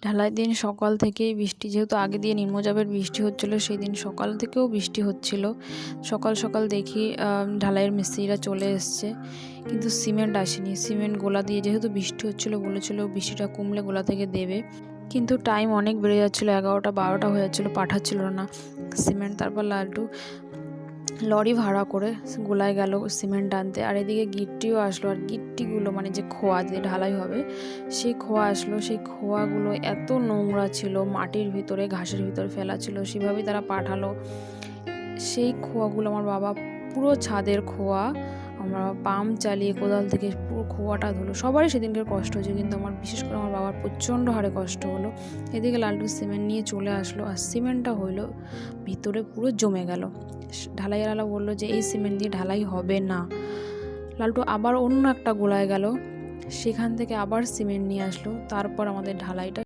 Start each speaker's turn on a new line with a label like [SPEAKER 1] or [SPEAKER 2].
[SPEAKER 1] ঢালাই দিন সকাল থেকেই বৃষ্টি, যেহেতু আগে দিয়ে নিম্নচাপের বৃষ্টি হচ্ছিলো, সেই দিন সকাল থেকেও বৃষ্টি হচ্ছিল। সকাল সকাল দেখি ঢালাইয়ের মিস্ত্রিরা চলে এসছে, কিন্তু সিমেন্ট আসেনি। সিমেন্ট গোলা দিয়ে, যেহেতু বৃষ্টি হচ্ছিলো, বলেছিল বৃষ্টিটা কমলে গোলা থেকে দেবে, কিন্তু টাইম অনেক বেড়ে যাচ্ছিলো, 11টা 12টা হয়ে যাচ্ছিলো, পাঠাচ্ছিল না সিমেন্ট। তারপর লালটু লরি ভাড়া করে গোলায় গেল সিমেন্ট আনতে, আর এদিকে গিট্টিও আসলো। আর গিট্টিগুলো মানে যে খোয়া দিয়ে ঢালাই হবে, সেই খোয়া আসলো। সেই খোয়াগুলো এত নোংরা ছিল, মাটির ভিতরে ঘাসের ভিতরে ফেলা ছিল, সেভাবেই তারা পাঠালো। সেই খোয়াগুলো আমার বাবা, পুরো ছাদের খোয়া, আমরা পাম্প চালিয়ে কোদাল থেকে পুরো খোয়াটা ধুলো। সবারই সেদিনকে কষ্ট হয়েছে, কিন্তু আমার বিশেষ করে আমার বাবার প্রচণ্ড হারে কষ্ট হলো। এদিকে লালটু সিমেন্ট নিয়ে চলে আসলো, আর সিমেন্টটা হইলো ভিতরে পুরো জমে গেল। ঢালাইয়ালা বললো যে এই সিমেন্ট দিয়ে ঢালাই হবে না। লালটু আবার অন্য একটা গোলায় গেল, সেখান থেকে আবার সিমেন্ট নিয়ে আসলো, তারপর আমাদের ঢালাইটা